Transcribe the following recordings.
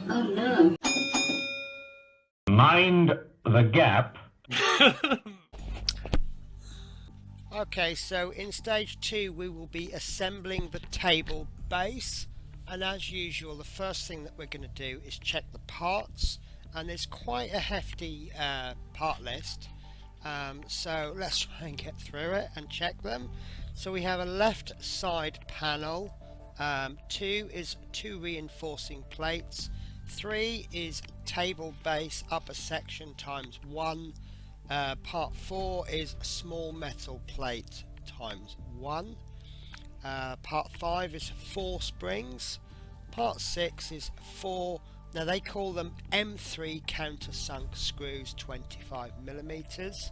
Oh no. Mind the gap. Okay, so in stage 2 we will be assembling the table base, and as usual the first thing that we're going to do is check the parts, and there's quite a hefty part list, so let's try and get through it and check them. So we have a left side panel, 2 is 2 reinforcing plates, 3 is table base upper section times 1, part 4 is a small metal plate times 1, part 5 is 4 springs, part 6 is 4, now they call them M3 countersunk screws 25mm,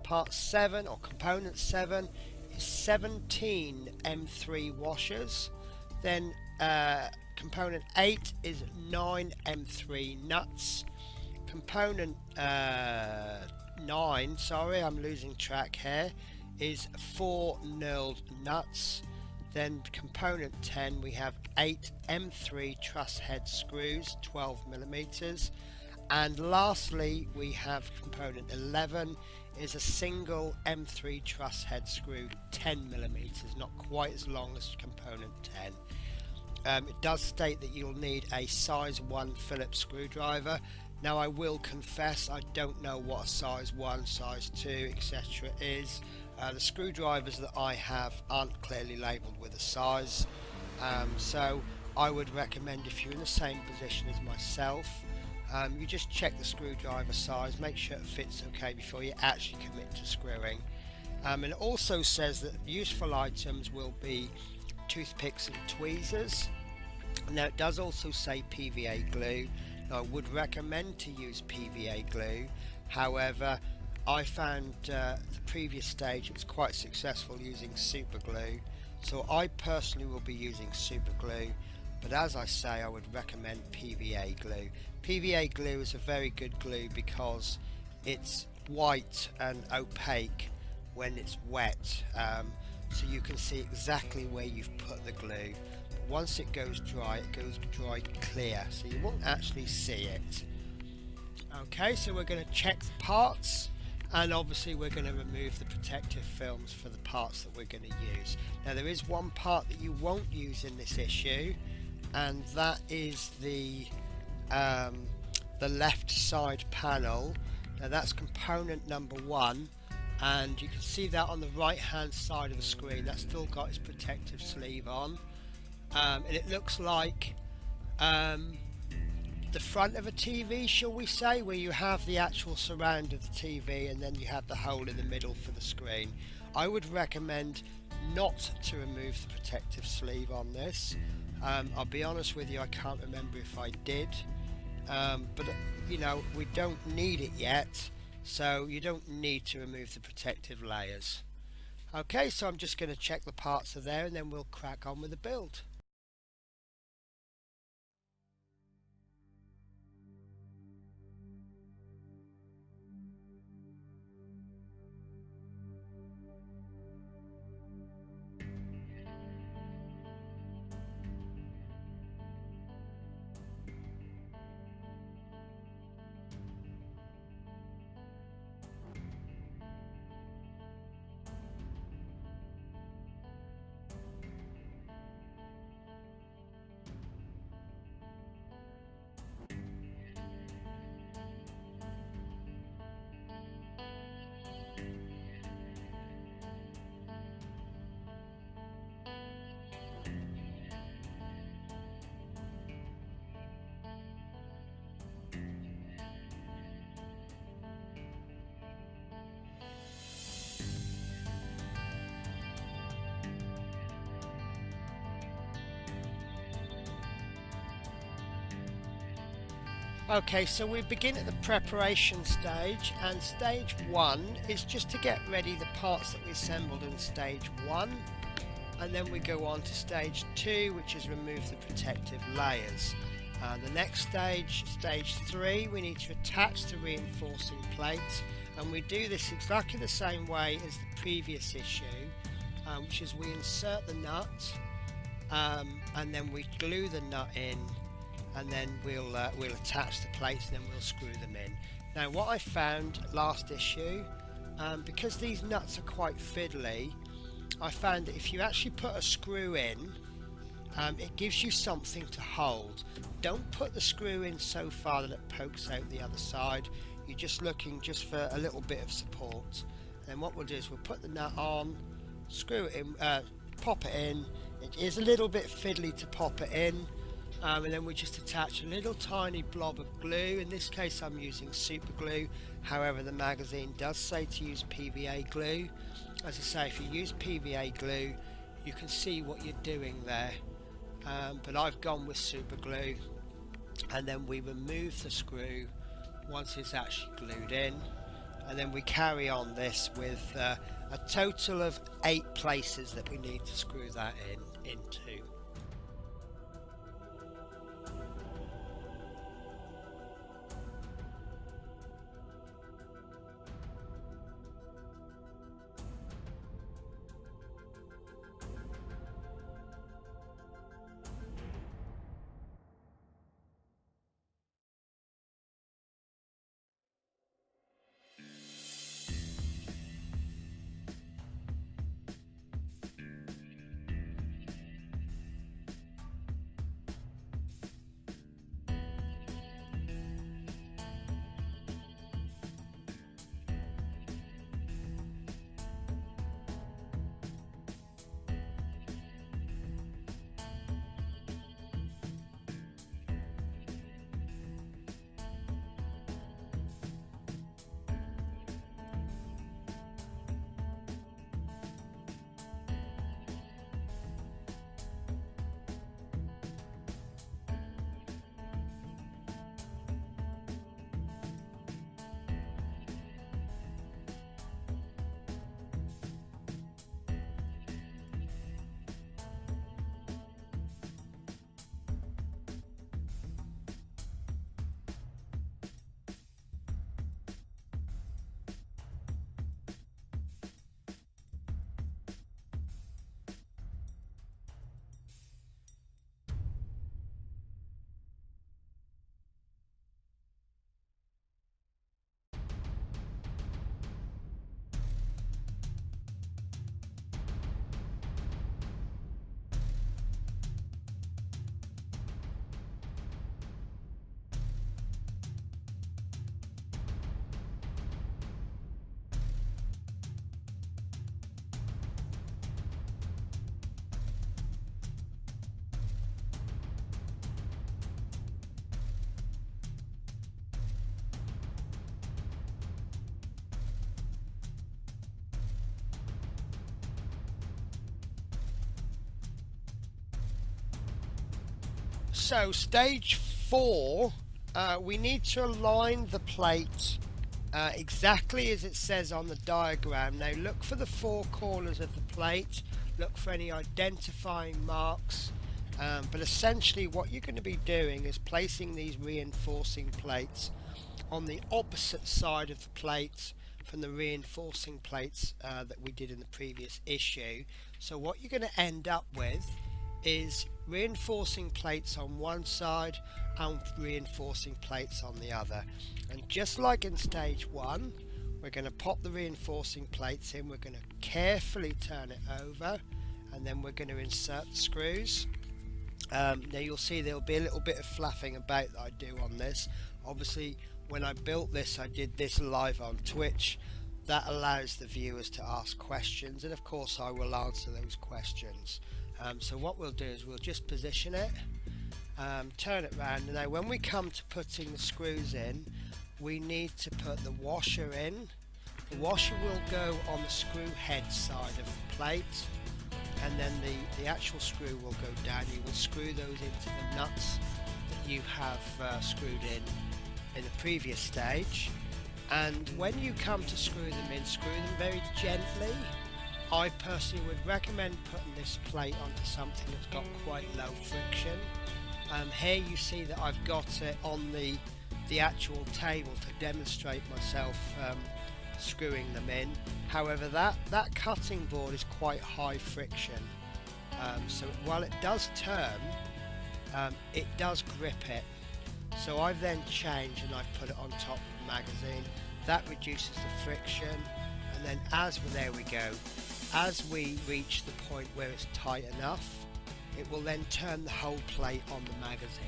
part 7 or component 7 is 17 M3 washers, then component 8 is 9 M3 nuts, component 9, sorry, I'm losing track here, is 4 knurled nuts. Then component 10 we have 8 M3 truss head screws 12mm, and lastly we have component 11 is a single M3 truss head screw 10mm, not quite as long as component 10. It does state that you'll need a size 1 Phillips screwdriver. Now I will confess I don't know what a size 1, size 2 etc. is. The screwdrivers that I have aren't clearly labelled with a size, so I would recommend, if you're in the same position as myself, you just check the screwdriver size, make sure it fits okay before you actually commit to screwing. And it also says that useful items will be toothpicks and tweezers. Now it does also say PVA glue. Now, I would recommend to use PVA glue, however I found the previous stage it was quite successful using super glue, so I personally will be using super glue, but as I say I would recommend PVA glue. PVA glue is a very good glue because it's white and opaque when it's wet, so you can see exactly where you've put the glue. Once it goes dry, it goes dry clear, so you won't actually see it. Okay, so we're going to check the parts, and obviously we're going to remove the protective films for the parts that we're going to use. Now there is one part that you won't use in this issue, and that is the left side panel. Now that's component number 1, and you can see that on the right hand side of the screen. That's still got its protective sleeve on. And it looks like the front of a TV, shall we say, where you have the actual surround of the TV and then you have the hole in the middle for the screen. I would recommend not to remove the protective sleeve on this. I'll be honest with you, I can't remember if I did, but you know, we don't need it yet, so you don't need to remove the protective layers. Okay, so I'm just going to check the parts are there and then we'll crack on with the build. Okay, so we begin at the preparation stage, and stage 1 is just to get ready the parts that we assembled in stage 1, and then we go on to stage 2, which is remove the protective layers. The next stage, stage 3, we need to attach the reinforcing plates, and we do this exactly the same way as the previous issue, which is we insert the nut, and then we glue the nut in, and then we'll attach the plates and then we'll screw them in. Now what I found last issue, because these nuts are quite fiddly, I found that if you actually put a screw in, it gives you something to hold. Don't put the screw in so far that it pokes out the other side. You're just looking just for a little bit of support. And then what we'll do is we'll put the nut on, screw it in, pop it in. It is a little bit fiddly to pop it in, and then we just attach a little tiny blob of glue. In this case I'm using super glue, however the magazine does say to use PVA glue. As I say, if you use PVA glue you can see what you're doing there, but I've gone with super glue, and then we remove the screw once it's actually glued in, and then we carry on this with a total of 8 places that we need to screw that into. So stage 4, we need to align the plate exactly as it says on the diagram. Now look for the 4 corners of the plate, look for any identifying marks, but essentially what you're going to be doing is placing these reinforcing plates on the opposite side of the plate from the reinforcing plates that we did in the previous issue. So what you're going to end up with is reinforcing plates on one side and reinforcing plates on the other. And just like in stage 1, we're going to pop the reinforcing plates in, we're going to carefully turn it over, and then we're going to insert the screws. Now you'll see there'll be a little bit of fluffing about that I do on this. Obviously when I built this I did this live on Twitch. That allows the viewers to ask questions, and of course I will answer those questions. So what we'll do is we'll just position it, turn it round. Now when we come to putting the screws in, we need to put the washer in. The washer will go on the screw head side of the plate, and then the actual screw will go down. You will screw those into the nuts that you have screwed in the previous stage. And when you come to screw them in, screw them very gently. I personally would recommend putting this plate onto something that's got quite low friction. Here you see that I've got it on the actual table to demonstrate myself screwing them in. However, that cutting board is quite high friction, so while it does turn, it does grip it. So I've then changed and I've put it on top of the magazine. That reduces the friction, and then there we go. As we reach the point where it's tight enough, it will then turn the whole plate on the magazine.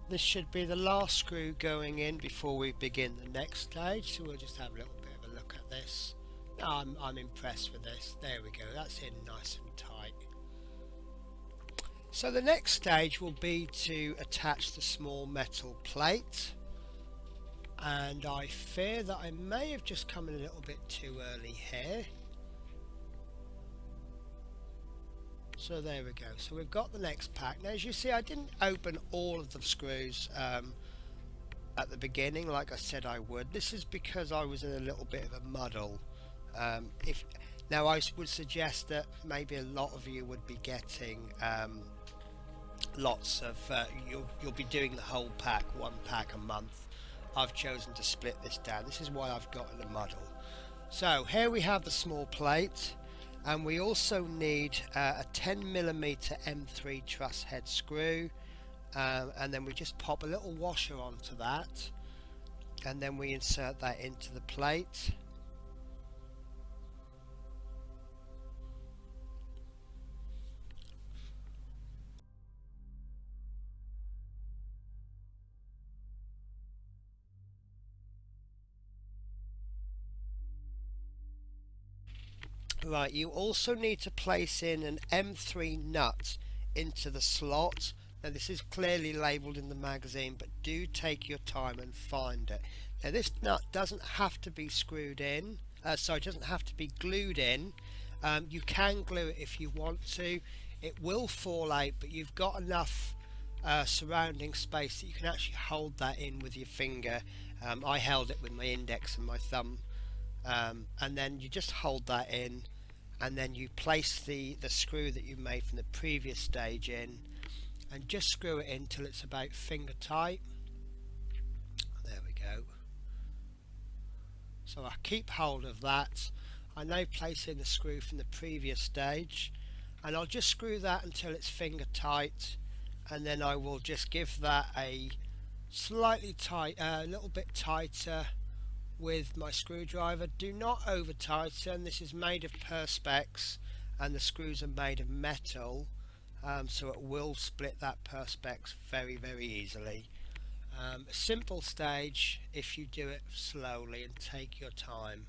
This should be the last screw going in before we begin the next stage, so we'll just have a little bit of a look at this. I'm impressed with this. There we go, that's in nice and tight. So the next stage will be to attach the small metal plate, and I fear that I may have just come in a little bit too early here. So there we go, so we've got the next pack. Now as you see, I didn't open all of the screws at the beginning like I said I would. This is because I was in a little bit of a muddle. Now I would suggest that maybe a lot of you would be getting lots of you'll be doing the whole pack, one pack a month. I've chosen to split this down. This is why I've got in a muddle. So here we have the small plate, and we also need a 10mm M3 truss head screw, and then we just pop a little washer onto that, and then we insert that into the plate. Right, you also need to place in an M3 nut into the slot. Now this is clearly labelled in the magazine, but do take your time and find it. Now this nut doesn't have to be screwed in, it doesn't have to be glued in. You can glue it if you want to. It will fall out, but you've got enough surrounding space that you can actually hold that in with your finger. I held it with my index and my thumb. And then you just hold that in, and then you place the screw that you made from the previous stage in, and just screw it in till it's about finger tight. There we go. So I keep hold of that. I now place in the screw from the previous stage, and I'll just screw that until it's finger tight, and then I will just give that a slightly tight, a little bit tighter with my screwdriver. Do not over tighten. This is made of perspex and the screws are made of metal, so it will split that perspex very easily. A simple stage if you do it slowly and take your time.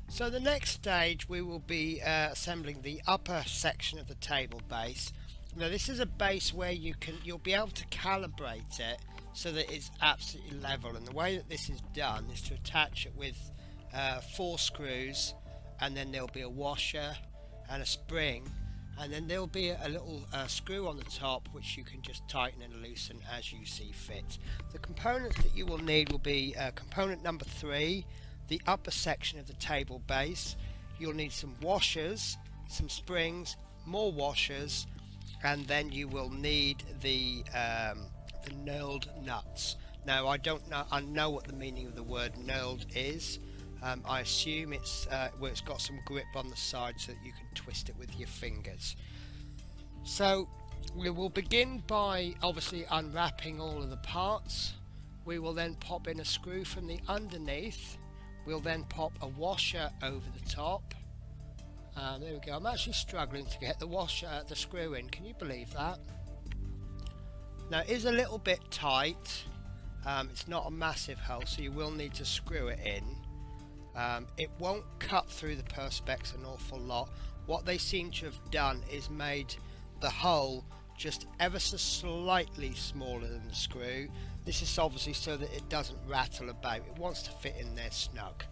So the next stage we will be assembling the upper section of the table base. Now this is a base where you'll be able to calibrate it so that it's absolutely level, and the way that this is done is to attach it with 4 screws, and then there'll be a washer and a spring, and then there'll be a little screw on the top which you can just tighten and loosen as you see fit. The components that you will need will be component number 3, the upper section of the table base. You'll need some washers, some springs, more washers, and then you will need the knurled nuts. Now I know what the meaning of the word knurled is. I assume it's where it's got some grip on the side so that you can twist it with your fingers. So we will begin by obviously unwrapping all of the parts. We will then pop in a screw from the underneath. We'll then pop a washer over the top. There we go. I'm actually struggling to get the screw in. Can you believe that? Now it is a little bit tight. It's not a massive hole, so you will need to screw it in. It won't cut through the perspex an awful lot. What they seem to have done is made the hole just ever so slightly smaller than the screw. This is obviously so that it doesn't rattle about. It wants to fit in there snug.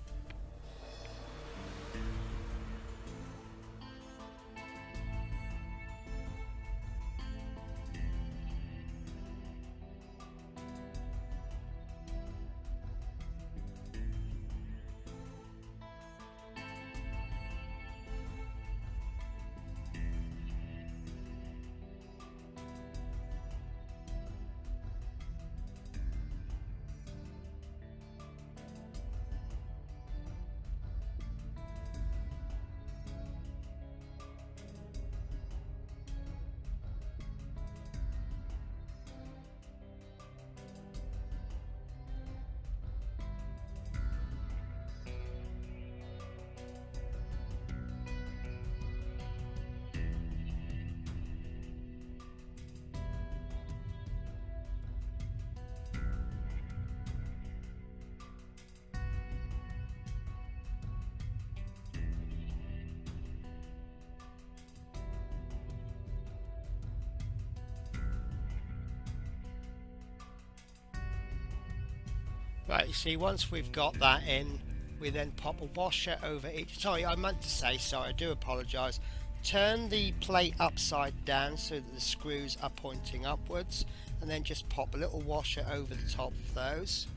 Right, you see, once we've got that in, we then pop a washer over each. Sorry, I meant to say, sorry, I do apologise. Turn the plate upside down so that the screws are pointing upwards, and then just pop a little washer over the top of those.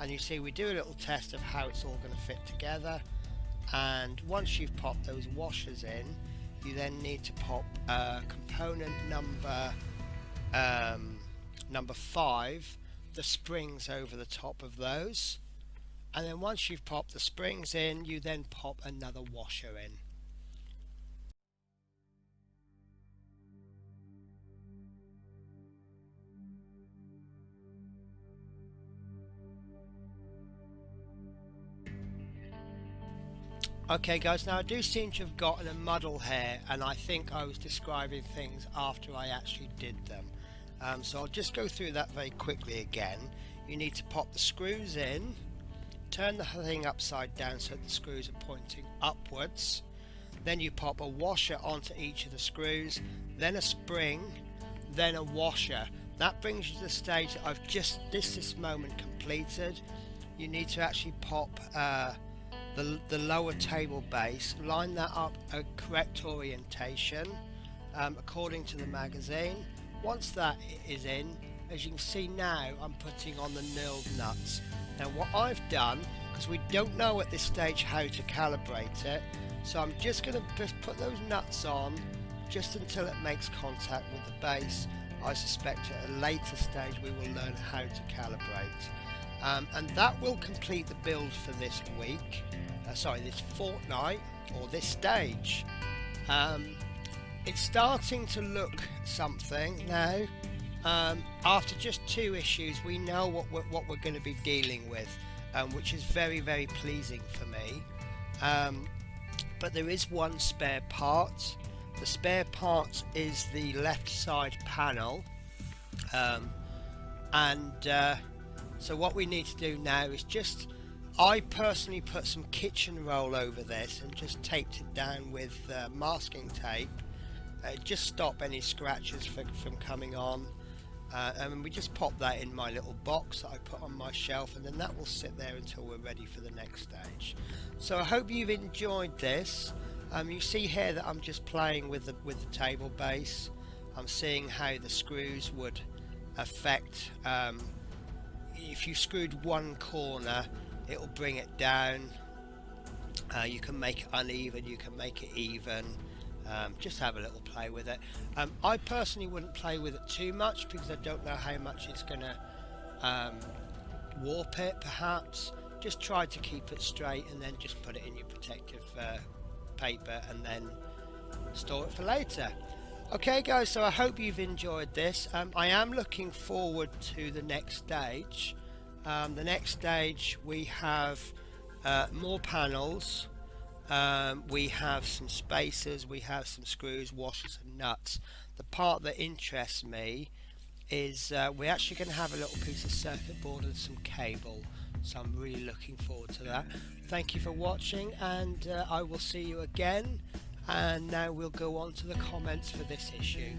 And you see, we do a little test of how it's all going to fit together. And once you've popped those washers in, you then need to pop component number 5. The springs over the top of those, and then once you've popped the springs in, you then pop another washer in. Okay guys, now I do seem to have gotten a muddle here, and I think I was describing things after I actually did them. So I'll just go through that very quickly again. You need to pop the screws in, turn the thing upside down so that the screws are pointing upwards. Then you pop a washer onto each of the screws, then a spring, then a washer. That brings you to the stage that I've just this moment completed. You need to actually pop the lower table base, line that up a correct orientation according to the magazine. Once that is in, as you can see now, I'm putting on the knurled nuts. Now what I've done, because we don't know at this stage how to calibrate it, so I'm just going to just put those nuts on just until it makes contact with the base. I suspect at a later stage we will learn how to calibrate. And that will complete the build for this week, this fortnight, or this stage. It's starting to look something now. After just 2 issues, we know what we're going to be dealing with, which is very, very pleasing for me. But there is one spare part. The spare part is the left side panel, so what we need to do now is I personally put some kitchen roll over this and just taped it down with masking tape. Just stop any scratches from coming on. And we just pop that in my little box that I put on my shelf, and then that will sit there until we're ready for the next stage. So I hope you've enjoyed this. You see here that I'm just playing with the table base. I'm seeing how the screws would affect. If you screwed one corner, it will bring it down. You can make it uneven, you can make it even. Just have a little play with it. I personally wouldn't play with it too much because I don't know how much it's going to warp it. Perhaps just try to keep it straight and then just put it in your protective paper and then store it for later. Okay guys, so I hope you've enjoyed this. I am looking forward to the next stage. The next stage we have more panels. We have some spacers, we have some screws, washers and nuts. The part that interests me is we're actually going to have a little piece of circuit board and some cable, so I'm really looking forward to that. Thank you for watching, and I will see you again, and now we'll go on to the comments for this issue.